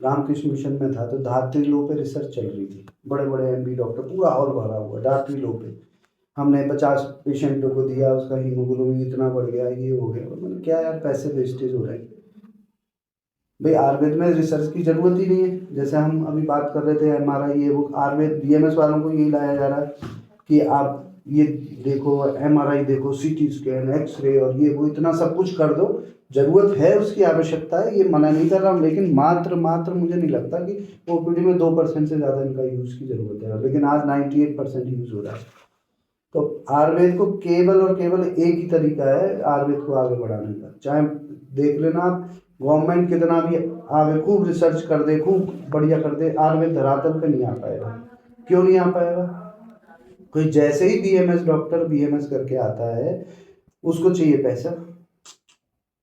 Ramakrishna mission में था, तो धात्री लो पे रिसर्च चल रही थी, बड़े बड़े एमडी डॉक्टर, पूरा हॉल भरा हुआ धात्री लो पे। हमने 50 पेशेंटों को दिया, उसका हीमोग्लोबिन इतना बढ़ गया, ये हो गया। मतलब क्या यार, पैसे वेस्टेज हो रहे हैं भाई। आयुर्वेद में रिसर्च की जरूरत ही नहीं है। जैसे हम अभी बात कर रहे थे एमआरआई, ये वो, आयुर्वेद बीएमएस वालों को यही लाया जा रहा है कि आप ये देखो, एमआरआई देखो, सीटी स्कैन, एक्सरे और ये वो, इतना सब कुछ कर दो। जरूरत है, उसकी आवश्यकता है, ये मना नहीं कर रहा हूँ, लेकिन मात्र मात्र मुझे नहीं लगता कि ओपीडी में 2% से ज़्यादा इनका यूज़ की जरूरत है, लेकिन आज 98% यूज़ हो रहा है। तो आयुर्वेद को केवल और केवल एक ही तरीका है आयुर्वेद को आगे बढ़ाने का। चाहे देख लेना आप, गवर्नमेंट कितना भी आगे खूब रिसर्च कर दे, खूब बढ़िया कर दे, आयुर्वेद धरातल पे नहीं आ पाएगा। क्यों नहीं आ पाएगा? कोई जैसे ही बीएमएस डॉक्टर बीएमएस करके आता है, उसको चाहिए पैसा।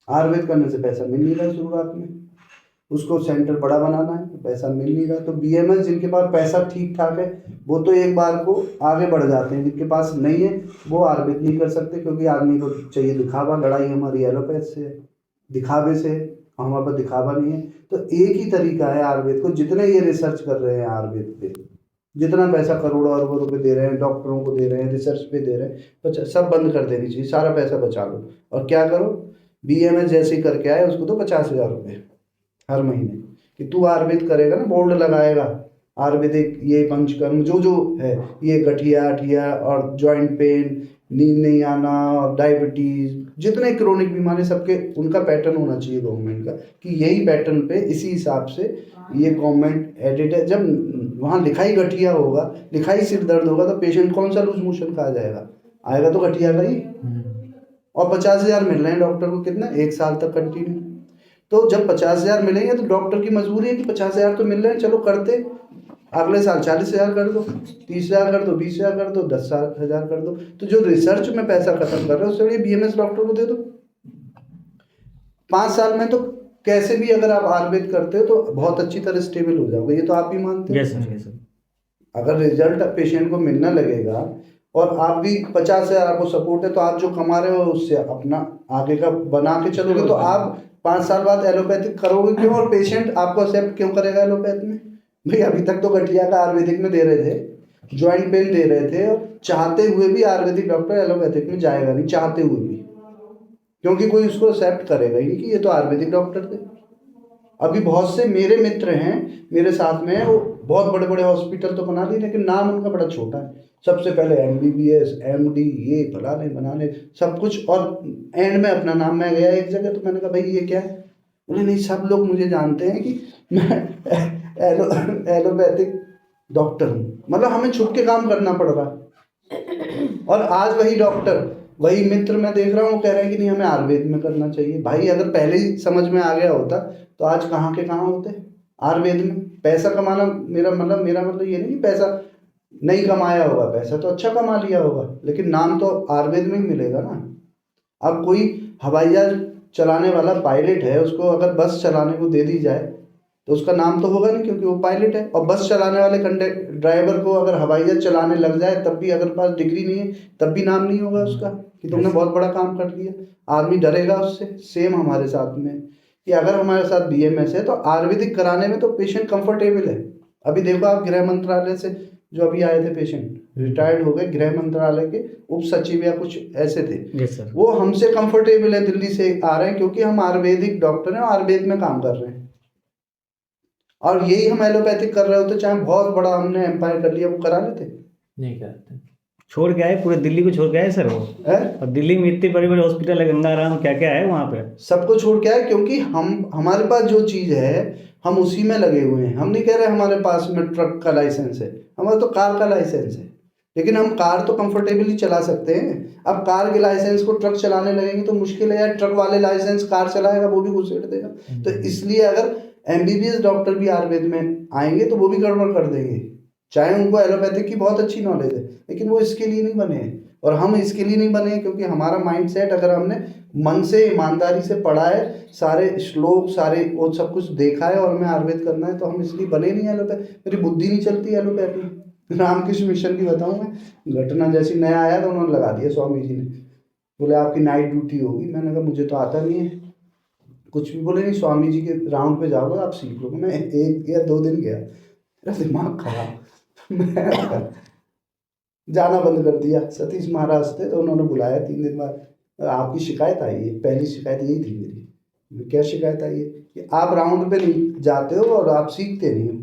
आयुर्वेद करने से पैसा मिल नहीं रहा शुरुआत में, उसको सेंटर बड़ा बनाना है, तो पैसा मिल नहीं रहा। तो बीएमएस जिनके पास पैसा ठीक ठाक है, वो तो एक बार को आगे बढ़ जाते हैं, जिनके पास नहीं है वो आयुर्वेद नहीं कर सकते, क्योंकि आदमी को चाहिए दिखावा। लड़ाई हमारी एलोपैथ से है, दिखावे से है, हमारे पास दिखावा नहीं है। तो एक ही तरीका है आयुर्वेद को, जितने ये रिसर्च कर रहे हैं आयुर्वेद पे, जितना पैसा करोड़ों अरबों रुपए दे रहे हैं, डॉक्टरों को दे रहे हैं, रिसर्च पे दे रहे हैं, तो सब बंद कर देनी चाहिए, सारा पैसा बचा लो। और क्या करो, बीएमएस जैसे ही करके आए उसको तो 50,000 रुपये हर महीने, कि तू आयुर्वेद करेगा ना, बोर्ड लगाएगा आयुर्वेदिक, ये पंचकर्म जो जो है, ये गठिया अठिया और जॉइंट पेन, नींद नहीं आना और डायबिटीज, जितने क्रोनिक बीमारी सबके, उनका पैटर्न होना चाहिए गवर्नमेंट का, कि यही पैटर्न पे इसी हिसाब से ये गवर्नमेंट एडिट है। जब वहाँ लिखाई गठिया होगा, लिखाई सिर दर्द होगा, तो पेशेंट कौन सा लूज मोशन का आ जाएगा? आएगा तो गठिया का ही। और 50,000 मिल रहे हैं डॉक्टर को, कितना, 1 साल तक कंटिन्यू। तो जब 50,000 मिलेंगे तो डॉक्टर की मजबूरी है कि 50,000 तो मिल रहे हैं, चलो करते, अगले साल 40,000 कर दो, 30,000 कर दो, 20,000 कर दो, 10,000 कर दो। तो जो रिसर्च में पैसा खत्म कर रहे हो, उससे बीएमएस डॉक्टर को दे दो। 5 साल में तो कैसे भी अगर आप आयुर्वेद करते हो तो बहुत अच्छी तरह स्टेबल हो जाओगे, ये तो आप भी मानते हो। Yes sir, yes sir. अगर रिजल्ट पेशेंट को मिलने लगेगा और आप भी 50,000 आपको सपोर्ट है, तो आप जो कमा रहे हो उससे अपना आगे का बना के चलोगे, तो आप 5 साल बाद एलोपैथिक करोगे क्यों, और पेशेंट आपको एक्सेप्ट क्यों करेगा एलोपैथ में? भाई अभी तक तो गठिया का आयुर्वेदिक में दे रहे थे, ज्वाइंट पेन दे रहे थे, और चाहते हुए भी आयुर्वेदिक डॉक्टर एलोपैथिक में जाएगा नहीं, चाहते हुए भी, क्योंकि कोई उसको एक्सेप्ट करेगा ही नहीं कि ये तो आयुर्वेदिक डॉक्टर थे। अभी बहुत से मेरे मित्र हैं, मेरे साथ में, वो बहुत बड़े बड़े हॉस्पिटल तो बना लिए, लेकिन नाम उनका बड़ा छोटा है। सबसे पहले एमबीबीएस, एमडी, ये फलाने बनाने सब कुछ, और एंड में अपना नाम, मैं गया एक जगह तो मैंने कहा भाई ये क्या है? बोले नहीं, सब लोग मुझे जानते हैं कि मैं एलोपैथिक डॉक्टर हूँ। मतलब हमें छुप के काम करना पड़ रहा है। और आज वही डॉक्टर, वही मित्र मैं देख रहा हूँ, वो कह रहे हैं कि नहीं, हमें आयुर्वेद में करना चाहिए। भाई अगर पहले ही समझ में आ गया होता तो आज कहाँ के कहाँ होते आयुर्वेद में। पैसा कमाना, मेरा मतलब ये नहीं कि पैसा नहीं कमाया होगा, पैसा तो अच्छा कमा लिया होगा, लेकिन नाम तो आयुर्वेद में ही मिलेगा ना। अब कोई हवाई जहाज चलाने वाला पायलट है, उसको अगर बस चलाने को दे दी जाए तो उसका नाम तो होगा नहीं, क्योंकि वो पायलट है। और बस चलाने वाले कंडक्टर ड्राइवर को अगर हवाई जहाज चलाने लग जाए, तब भी अगर पास डिग्री नहीं है, तब भी नाम नहीं होगा उसका कि तुमने बहुत बड़ा काम कर दिया। आदमी डरेगा उससे। सेम हमारे साथ में, कि अगर हमारे साथ बीएमएस है तो आयुर्वेदिक कराने में तो पेशेंट कंफर्टेबल है। अभी देखो आप, गृह मंत्रालय से जो अभी आए थे पेशेंट, रिटायर्ड हो गए, गृह मंत्रालय के उप सचिव या कुछ ऐसे थे, यस सर। वो हमसे कंफर्टेबल है, दिल्ली से आ रहे हैं, क्योंकि हम आयुर्वेदिक डॉक्टर हैं, आयुर्वेद में काम कर रहे हैं। और यही हम एलोपैथिक कर रहे होते, चाहे बहुत बड़ा हमने एम्पायर कर लिया, वो करा लेते नहीं करते। छोड़ के आए, पूरे दिल्ली को छोड़ के आए सर वो। है। और दिल्ली में इतने बड़े बड़े हॉस्पिटल है, गंगाराम, क्या क्या है वहाँ पे। सबको छोड़ के आए, क्योंकि हम, हमारे पास जो चीज़ है हम उसी में लगे हुए हैं। हम नहीं कह रहे हमारे पास में ट्रक का लाइसेंस है, हमारा तो कार का लाइसेंस है, लेकिन हम कार तो कंफर्टेबली चला सकते हैं। अब कार के लाइसेंस को ट्रक चलाने लगेंगे तो मुश्किल है यार, ट्रक वाले लाइसेंस कार चलाएगा वो भी घुसेड़ देगा। तो इसलिए अगर एमबीबीएस डॉक्टर भी आयुर्वेद में आएंगे तो वो भी गड़बड़ कर देंगे, चाहे उनको एलोपैथिक की बहुत अच्छी नॉलेज है, लेकिन वो इसके लिए नहीं बने हैं। और हम इसके लिए नहीं बने हैं क्योंकि हमारा माइंड सेट, अगर हमने मन से ईमानदारी से पढ़ा है, सारे श्लोक सारे वो सब कुछ देखा है, और हमें आयुर्वेद करना है, तो हम इसलिए बने नहीं एलोपैथ। मेरी बुद्धि नहीं चलती एलोपैथ में। रामकृष्ण मिशन की बताऊँ मैं घटना, जैसी नया आया तो उन्होंने लगा दिया स्वामी जी ने, बोले आपकी नाइट ड्यूटी होगी। मैंने कहा मुझे तो आता नहीं है। कुछ भी बोले नहीं, स्वामी जी के राउंड पे जाओगे आप सीख लोगे। मैं 1 या 2 दिन गया, मेरा दिमाग खराब। मैं जाना बंद कर दिया। सतीश महाराज थे तो उन्होंने बुलाया 3 दिन बाद, आपकी शिकायत आई है। पहली शिकायत यही थी मेरी। क्या शिकायत आई है कि आप राउंड पे नहीं जाते हो और आप सीखते नहीं हो।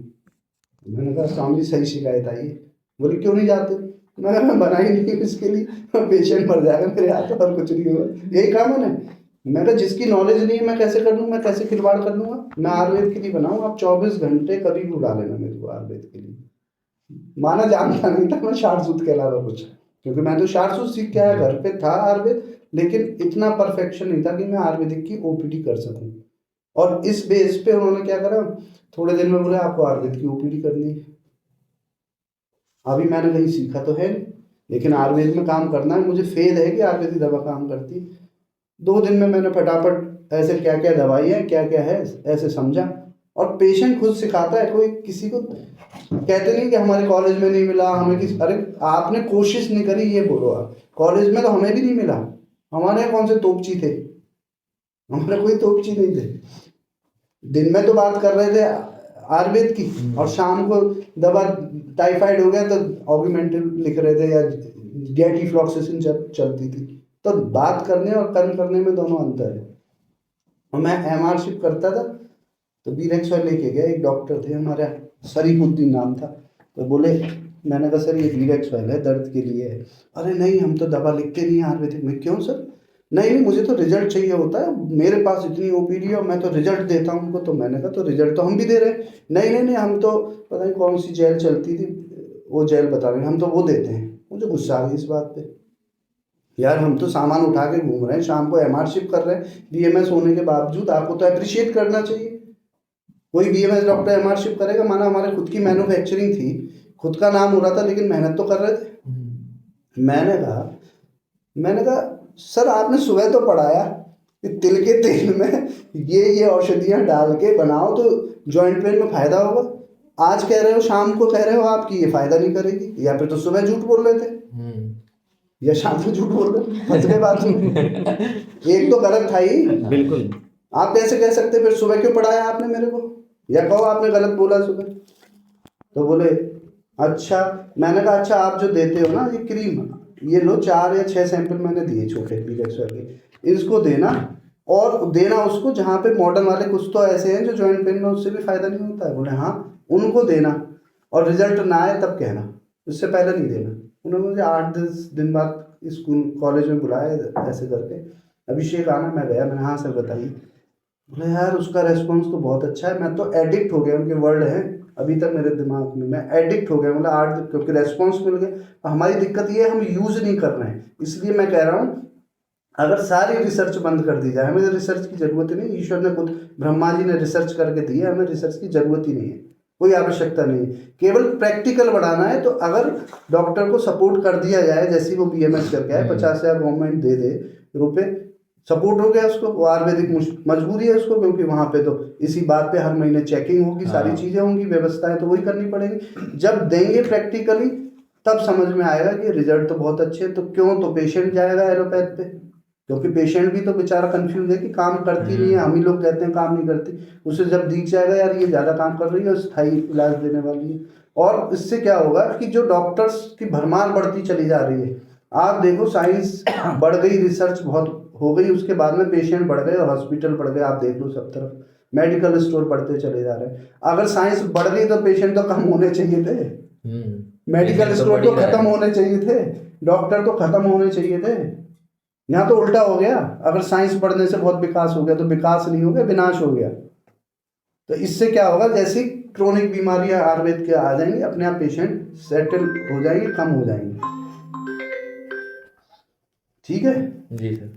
मैंने कहा स्वामी जी सही शिकायत आई है। बोले क्यों नहीं जाते? मैं बना ही नहीं इसके लिए, पेशेंट मर जाएगा मेरे हाथ में और कुछ नहीं होगा, यही कहा मैंने। मैं कहा जिसकी नॉलेज नहीं है मैं कैसे कर लूँ, मैं कैसे खिलवाड़ कर लूँगा? मैं आयुर्वेद के लिए बना हूँ, आप 24 घंटे कभी भी बुला लेना मेरे को आयुर्वेद के लिए। माना जानता नहीं था मैं शार्ट सूट के अलावा कुछ, क्योंकि मैं तो शार्ट सूट सीख के आया, घर पे था आयुर्वेद, लेकिन इतना परफेक्शन नहीं था कि मैं आयुर्वेदिक की ओपीडी कर सकूं। और इस बेस पे उन्होंने क्या करा, थोड़े दिन में बोले आपको आयुर्वेद की ओपीडी करनी है। अभी मैंने कहीं सीखा तो है नहीं, लेकिन आयुर्वेद में काम करना है, मुझे फेल है कि आयुर्वेदिक दवा काम करती है। 2 दिन में मैंने फटाफट ऐसे क्या क्या दवाई है क्या क्या है ऐसे समझा। और पेशेंट खुद सिखाता है, कोई किसी को कहते नहीं कि हमारे कॉलेज में नहीं मिला हमें, किसी अरे आपने कोशिश नहीं करी ये बोलो। आप कॉलेज में तो हमें भी नहीं मिला, हमारे यहाँ कौन से तोपची थे, हमारे कोई तोपची नहीं थे। दिन में तो बात कर रहे थे आयुर्वेद की, और शाम को दवा टाइफाइड हो गया तो ऑगमेंटिन लिख रहे थे या डेटिफ्लॉक्सासिन चलती थी। तो बात करने और कर्म करने में दोनों अंतर है। और मैं एमआरशिप करता था तो बीरेक्सॉल लेके गया, एक डॉक्टर थे हमारे, शरीफुद्दीन नाम था। तो बोले, मैंने कहा सर ये बीरेक्सॉल है दर्द के लिए है। अरे नहीं हम तो दवा लिखते नहीं हैं आयुर्वेदिक में। क्यों सर? नहीं नहीं मुझे तो रिजल्ट चाहिए होता है, मेरे पास इतनी ओपीडी है और मैं तो रिजल्ट देता हूँ उनको। तो मैंने कहा तो रिजल्ट तो हम भी दे रहे हैं। नहीं नहीं नहीं हम तो पता नहीं कौन सी जेल चलती थी वो जेल बता रहे हैं, हम तो वो देते हैं। मुझे गुस्सा आ गया इस बात पे। यार हम तो सामान उठा के घूम रहे हैं, शाम को एमआरशिप कर रहे हैं, बीएमएस होने के बावजूद आपको तो अप्रिशिएट करना चाहिए। कोई बीएमएस डॉक्टर एमआरशिप करेगा, माना हमारे खुद की मैन्युफैक्चरिंग थी, खुद का नाम हो रहा था, लेकिन मेहनत तो कर रहे थे। मैंने कहा सर आपने सुबह तो पढ़ाया कि तिल के तेल में ये औषधियाँ डाल के बनाओ तो जॉइंट पेन में फ़ायदा होगा। आज कह रहे हो शाम को कह रहे हो आपकी ये फ़ायदा नहीं करेगी, या फिर तो सुबह झूठ बोल रहे थे या शाम को झूठ बोल रहे थे, फतवे बात एक तो गलत था ही। बिल्कुल। आप कैसे कह सकते फिर सुबह क्यों पढ़ाया आपने मेरे को, या कहो आपने गलत बोला सुबह। तो बोले अच्छा। मैंने कहा अच्छा आप जो देते हो ना ये क्रीम, ये लो 4 या 6 सैंपल मैंने दिए छोटे बीरेक्सॉल के, इसको देना, और देना उसको जहाँ पे मॉडर्न वाले कुछ तो ऐसे हैं जो जॉइंट पेन में उससे भी फ़ायदा नहीं होता है। बोले हाँ उनको देना, और रिजल्ट ना आए तब कहना, उससे पहले नहीं देना। उन्होंने मुझे 8-10 दिन बाद स्कूल कॉलेज में बुलाया ऐसे करके, अभिषेक आना, मैं गया, मैंने हाँ सर बताइए। बोले यार उसका रेस्पॉन्स तो बहुत अच्छा है, मैं तो एडिक्ट हो गया, उनके वर्ड हैं अभी तक मेरे दिमाग में, मैं एडिक्ट हो गया। मतलब 8 दिन क्योंकि रेस्पॉन्स मिल गया। हमारी दिक्कत ये है हम यूज़ नहीं कर रहे हैं, इसलिए मैं कह रहा हूँ अगर सारी रिसर्च बंद कर दी जाए, हमें रिसर्च की ज़रूरत ही नहीं। ईश्वर ने खुद ब्रह्मा जी ने रिसर्च करके दी है, हमें रिसर्च की ज़रूरत ही नहीं है, कोई आवश्यकता नहीं है, केवल प्रैक्टिकल बढ़ाना है। तो अगर डॉक्टर को सपोर्ट कर दिया जाए, जैसे वो बीएमएस करके आए, 50,000 गवर्नमेंट दे दे रुपए, सपोर्ट हो गया उसको, वो आयुर्वेदिक मजबूरी है उसको, क्योंकि वहाँ पे तो इसी बात पे हर महीने चेकिंग होगी, सारी चीज़ें होंगी, व्यवस्थाएं तो वही करनी पड़ेगी। जब देंगे प्रैक्टिकली तब समझ में आएगा कि रिजल्ट तो बहुत अच्छे हैं। तो क्यों, तो पेशेंट जाएगा एलोपैथ पे, क्योंकि पेशेंट भी तो बेचारा कंफ्यूज है कि काम करती नहीं है, हम ही लोग कहते हैं काम नहीं करती, उसे जब दिख जाएगा यार ये ज़्यादा काम कर रही है, स्थायी इलाज देने वाली है। और इससे क्या होगा कि जो डॉक्टर्स की भरमार बढ़ती चली जा रही है, आप देखो साइंस बढ़ गई, रिसर्च बहुत हो गई, उसके बाद में पेशेंट बढ़ गए और हॉस्पिटल बढ़ गए। आप देख लो सब तरफ मेडिकल स्टोर बढ़ते चले जा रहे हैं। अगर साइंस बढ़ गई तो पेशेंट तो कम होने चाहिए थे, मेडिकल स्टोर तो खत्म होने चाहिए थे, डॉक्टर तो खत्म होने चाहिए थे। यहाँ तो उल्टा हो गया, अगर साइंस बढ़ने से बहुत विकास हो गया तो विकास नहीं हो गया, विनाश हो गया। तो इससे क्या होगा, जैसी क्रोनिक बीमारियां आयुर्वेद के आ जाएंगी, अपने आप पेशेंट सेटल हो जाएंगे, कम हो जाएंगे। ठीक है जी सर।